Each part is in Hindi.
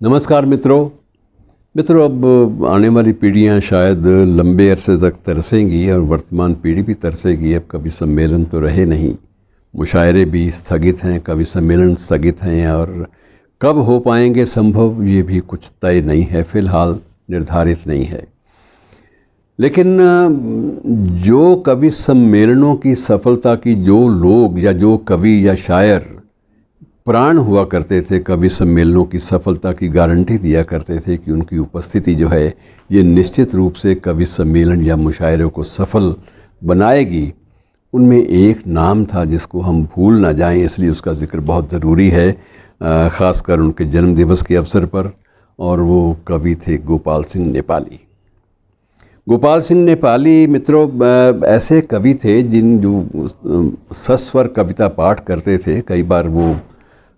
नमस्कार मित्रों, अब आने वाली पीढ़ियां शायद लंबे अरसे तक तरसेंगी और वर्तमान पीढ़ी भी तरसेगी। अब कवि सम्मेलन तो रहे नहीं, मुशायरे भी स्थगित हैं, कवि सम्मेलन स्थगित हैं और कब हो पाएंगे संभव ये भी कुछ तय नहीं है, फ़िलहाल निर्धारित नहीं है। लेकिन जो कवि सम्मेलनों की सफलता की जो लोग या जो कवि या शायर प्राण हुआ करते थे, कवि सम्मेलनों की सफलता की गारंटी दिया करते थे कि उनकी उपस्थिति जो है ये निश्चित रूप से कवि सम्मेलन या मुशायरों को सफल बनाएगी, उनमें एक नाम था जिसको हम भूल ना जाएं, इसलिए उसका जिक्र बहुत ज़रूरी है, ख़ासकर उनके जन्मदिवस के अवसर पर। और वो कवि थे गोपाल सिंह नेपाली। गोपाल सिंह नेपाली मित्रों ऐसे कवि थे जो सस्वर कविता पाठ करते थे। कई बार वो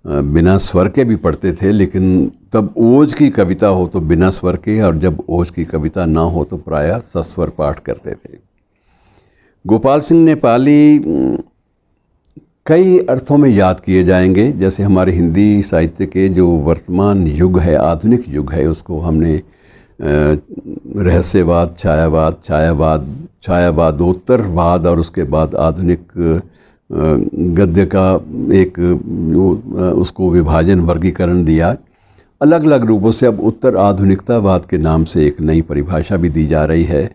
बिना स्वर के भी पढ़ते थे, लेकिन तब ओज की कविता हो तो बिना स्वर के, और जब ओज की कविता ना हो तो प्रायः सस्वर पाठ करते थे। गोपाल सिंह नेपाली कई अर्थों में याद किए जाएंगे। जैसे हमारे हिंदी साहित्य के जो वर्तमान युग है, आधुनिक युग है, उसको हमने रहस्यवाद, छायावादोत्तरवाद और उसके बाद आधुनिक गद्य का एक उसको विभाजन वर्गीकरण दिया अलग अलग रूपों से। अब उत्तर आधुनिकतावाद के नाम से एक नई परिभाषा भी दी जा रही है।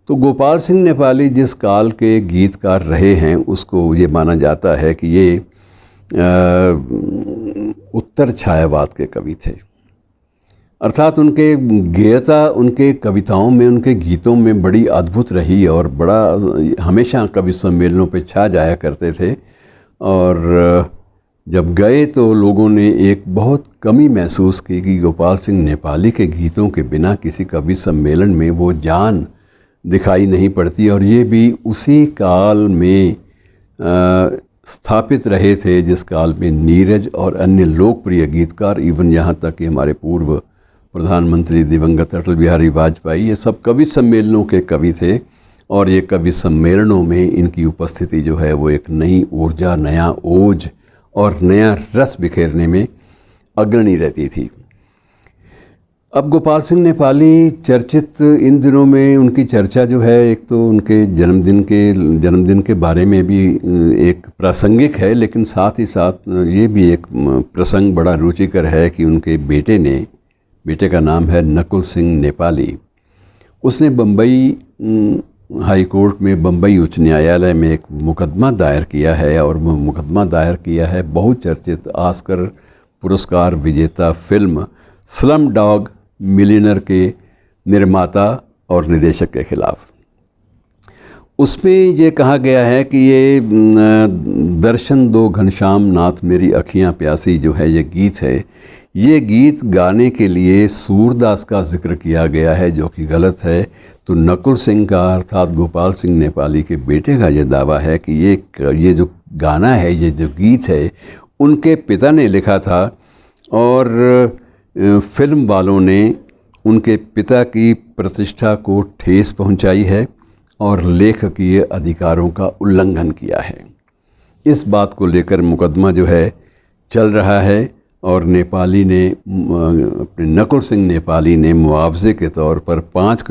तो गोपाल सिंह नेपाली जिस काल के गीतकार रहे हैं उसको ये माना जाता है कि ये उत्तर छायावाद के कवि थे, अर्थात उनके गेयता उनके कविताओं में, उनके गीतों में बड़ी अद्भुत रही और बड़ा हमेशा कवि सम्मेलनों पे छा जाया करते थे। और जब गए तो लोगों ने एक बहुत कमी महसूस की कि गोपाल सिंह नेपाली के गीतों के बिना किसी कवि सम्मेलन में वो जान दिखाई नहीं पड़ती। और ये भी उसी काल में स्थापित रहे थे जिस काल में नीरज और अन्य लोकप्रिय गीतकार, इवन यहाँ तक कि हमारे पूर्व प्रधानमंत्री दिवंगत अटल बिहारी वाजपेयी, ये सब कवि सम्मेलनों के कवि थे। और ये कवि सम्मेलनों में इनकी उपस्थिति जो है वो एक नई ऊर्जा, नया ओज और नया रस बिखेरने में अग्रणी रहती थी। अब गोपाल सिंह नेपाली चर्चित इन दिनों में उनकी चर्चा जो है, एक तो उनके जन्मदिन के बारे में भी एक प्रासंगिक है, लेकिन साथ ही साथ ये भी एक प्रसंग बड़ा रुचिकर है कि उनके बेटे का नाम है नकुल सिंह नेपाली। उसने बम्बई हाई कोर्ट में, बम्बई उच्च न्यायालय में एक मुकदमा दायर किया है, और वो मुकदमा दायर किया है बहुचर्चित ऑस्कर पुरस्कार विजेता फिल्म स्लम डॉग मिलियनेयर के निर्माता और निदेशक के खिलाफ। उसमें ये कहा गया है कि ये दर्शन दो घनश्याम नाथ मेरी अखियाँ प्यासी जो है ये गीत है, ये गीत गाने के लिए सूरदास का जिक्र किया गया है, जो कि गलत है। तो नकुल सिंह का, अर्थात गोपाल सिंह नेपाली के बेटे का ये दावा है कि ये जो गाना है, ये जो गीत है, उनके पिता ने लिखा था और फिल्म वालों ने उनके पिता की प्रतिष्ठा को ठेस पहुंचाई है और लेखकीय अधिकारों का उल्लंघन किया है। इस बात को लेकर मुकदमा जो है चल रहा है, और नेपाली ने, अपने नकुल सिंह नेपाली ने मुआवजे के तौर पर 5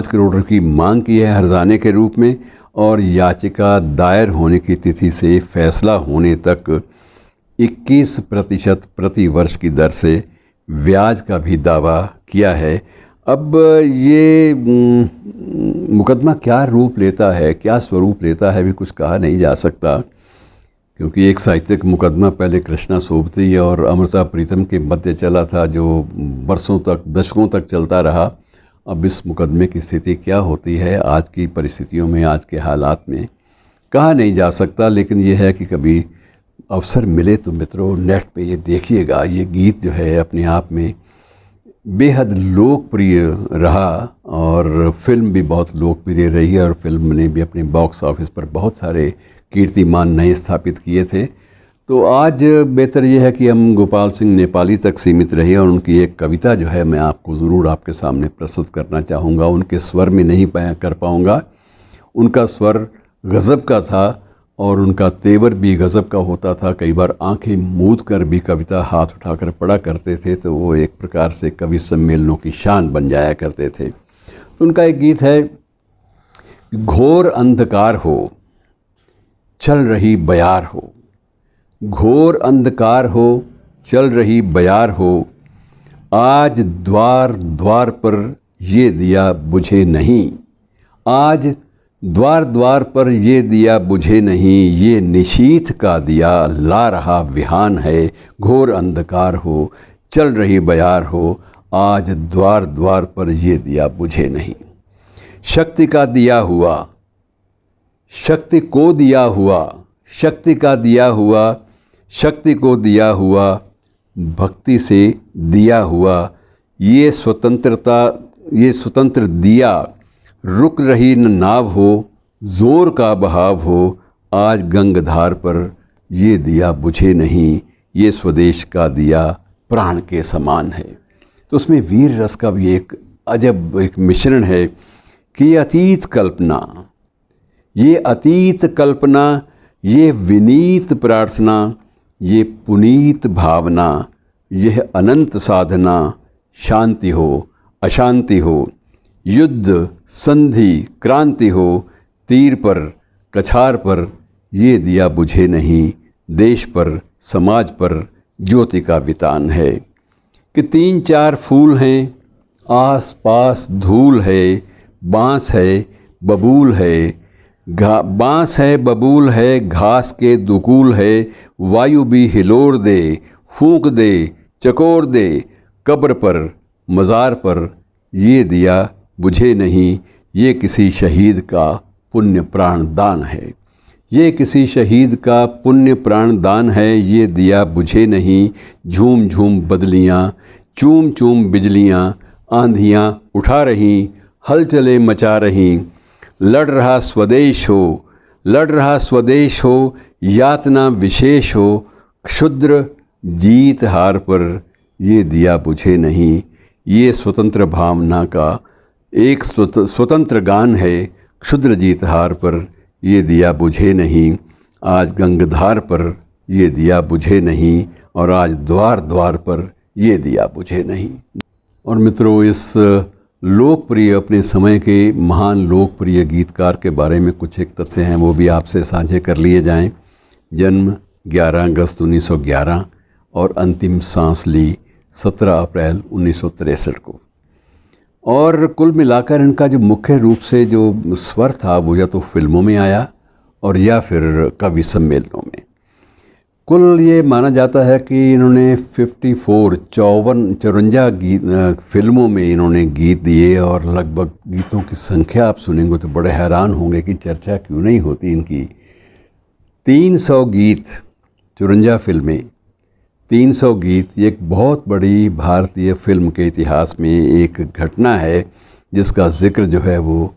करोड़ की मांग की है हर्जाने के रूप में, और याचिका दायर होने की तिथि से फैसला होने तक 21% प्रति वर्ष की दर से ब्याज का भी दावा किया है। अब ये मुकदमा क्या रूप लेता है, क्या स्वरूप लेता है, भी कुछ कहा नहीं जा सकता, क्योंकि एक साहित्यिक मुकदमा पहले कृष्णा सोबती और अमृता प्रीतम के मध्य चला था, जो बरसों तक, दशकों तक चलता रहा। अब इस मुकदमे की स्थिति क्या होती है आज की परिस्थितियों में, आज के हालात में, कहा नहीं जा सकता। लेकिन ये है कि कभी अवसर मिले तो मित्रों नेट पे ये देखिएगा। ये गीत जो है अपने आप में बेहद लोकप्रिय रहा, और फिल्म भी बहुत लोकप्रिय रही, और फिल्म ने भी अपने बॉक्स ऑफिस पर बहुत सारे कीर्तिमान नए स्थापित किए थे। तो आज बेहतर यह है कि हम गोपाल सिंह नेपाली तक सीमित रहे, और उनकी एक कविता जो है मैं आपको ज़रूर आपके सामने प्रस्तुत करना चाहूँगा। उनके स्वर में नहीं कर पाऊँगा, उनका स्वर गज़ब का था और उनका तेवर भी गज़ब का होता था। कई बार आंखें मूंद कर भी कविता हाथ उठाकर पढ़ा करते थे, तो वो एक प्रकार से कवि सम्मेलनों की शान बन जाया करते थे। तो उनका एक गीत है, घोर अंधकार हो चल रही बयार हो, घोर अंधकार हो चल रही बयार हो, आज द्वार द्वार पर ये दिया बुझे नहीं, आज द्वार द्वार पर ये दिया बुझे नहीं, ये निशीथ का दिया ला रहा विहान है, घोर अंधकार हो चल रही बयार हो, आज द्वार द्वार पर ये दिया बुझे नहीं। शक्ति का दिया हुआ, शक्ति को दिया हुआ, शक्ति का दिया हुआ, शक्ति को दिया हुआ, भक्ति से दिया हुआ, ये स्वतंत्रता, ये स्वतंत्र दिया, रुक रही न नाव हो, जोर का बहाव हो, आज गंगधार पर ये दिया बुझे नहीं, ये स्वदेश का दिया प्राण के समान है। तो उसमें वीर रस का भी एक अजब एक मिश्रण है कि अतीत कल्पना, ये अतीत कल्पना, ये विनीत प्रार्थना, ये पुनीत भावना, यह अनंत साधना, शांति हो अशांति हो, युद्ध संधि क्रांति हो, तीर पर कछार पर ये दिया बुझे नहीं, देश पर समाज पर ज्योति का वितान है। कि 3-4 फूल हैं, आस पास धूल है, बाँस है बबूल है, बाँस है बबूल है, घास के दुकूल है, वायु भी हिलोर दे, फूंक दे, चकोर दे, कब्र पर मज़ार पर ये दिया बुझे नहीं, ये किसी शहीद का पुण्य प्राण दान है, ये किसी शहीद का पुण्य प्राण दान है, ये दिया बुझे नहीं, झूम झूम बदलियाँ, चूम चूम बिजलियाँ, आंधियाँ उठा रहीं, हलचलें मचा रहीं, लड़ रहा स्वदेश हो, लड़ रहा स्वदेश हो, यातना विशेष हो, क्षुद्र जीत हार पर ये दिया बुझे नहीं, ये स्वतंत्र भावना का एक स्वतंत्र गान है, क्षुद्र जीत हार पर ये दिया बुझे नहीं, आज गंगधार पर ये दिया बुझे नहीं, और आज द्वार द्वार पर ये दिया बुझे नहीं। और मित्रों, इस लोकप्रिय अपने समय के महान लोकप्रिय गीतकार के बारे में कुछ एक तथ्य हैं, वो भी आपसे साझे कर लिए जाएं। जन्म 11 अगस्त 1911 और अंतिम सांस ली 17 अप्रैल 1963 को। और कुल मिलाकर इनका जो मुख्य रूप से जो स्वर था वो या तो फिल्मों में आया और या फिर कवि सम्मेलनों में। कुल ये माना जाता है कि इन्होंने 54 गीत फिल्मों में इन्होंने गीत दिए, और लगभग गीतों की संख्या आप सुनेंगे तो बड़े हैरान होंगे कि चर्चा क्यों नहीं होती इनकी। 300 गीत, 54 फिल्में, 300 गीत, ये एक बहुत बड़ी भारतीय फिल्म के इतिहास में एक घटना है जिसका जिक्र जो है वो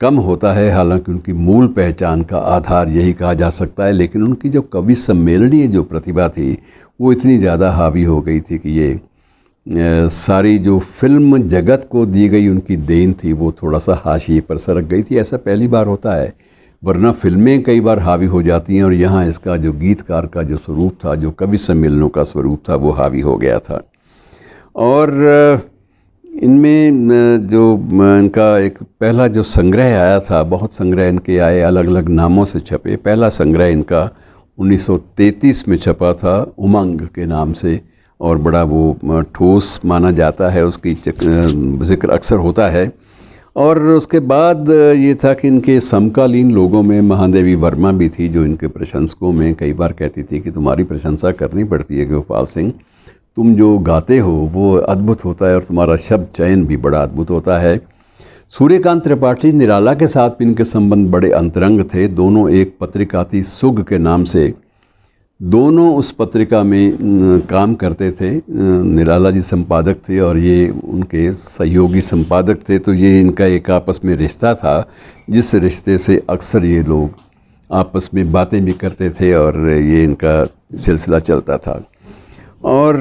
कम होता है। हालांकि उनकी मूल पहचान का आधार यही कहा जा सकता है, लेकिन उनकी जो कवि सम्मेलनीय जो प्रतिभा थी वो इतनी ज़्यादा हावी हो गई थी कि ये सारी जो फिल्म जगत को दी गई उनकी देन थी वो थोड़ा सा हाशिए पर सरक गई थी। ऐसा पहली बार होता है, वरना फिल्में कई बार हावी हो जाती हैं, और यहाँ इसका जो गीतकार का जो स्वरूप था, जो कवि सम्मेलनों का स्वरूप था, वो हावी हो गया था। और इनमें जो इनका एक पहला जो संग्रह आया था, बहुत संग्रह इनके आए, अलग अलग नामों से छपे। पहला संग्रह इनका 1933 में छपा था उमंग के नाम से, और बड़ा वो ठोस माना जाता है, उसकी जिक्र अक्सर होता है। और उसके बाद ये था कि इनके समकालीन लोगों में महादेवी वर्मा भी थी, जो इनके प्रशंसकों में कई बार कहती थी कि तुम्हारी प्रशंसा करनी पड़ती है गोपाल सिंह, तुम जो गाते हो वो अद्भुत होता है और तुम्हारा शब्द चयन भी बड़ा अद्भुत होता है। सूर्यकांत त्रिपाठी निराला के साथ भी इनके संबंध बड़े अंतरंग थे। दोनों एक पत्रिका थी सुग के नाम से, दोनों उस पत्रिका में काम करते थे। निराला जी संपादक थे और ये उनके सहयोगी संपादक थे। तो ये इनका एक आपस में रिश्ता था, जिस रिश्ते से अक्सर ये लोग आपस में बातें भी करते थे और ये इनका सिलसिला चलता था। और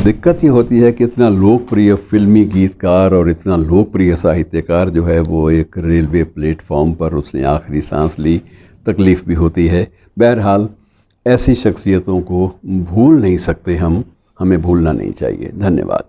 दिक्कत ये होती है कि इतना लोकप्रिय फिल्मी गीतकार और इतना लोकप्रिय साहित्यकार जो है वो एक रेलवे प्लेटफॉर्म पर उसने आखिरी सांस ली, तकलीफ़ भी होती है। बहरहाल ऐसी शख्सियतों को भूल नहीं सकते हम, हमें भूलना नहीं चाहिए। धन्यवाद।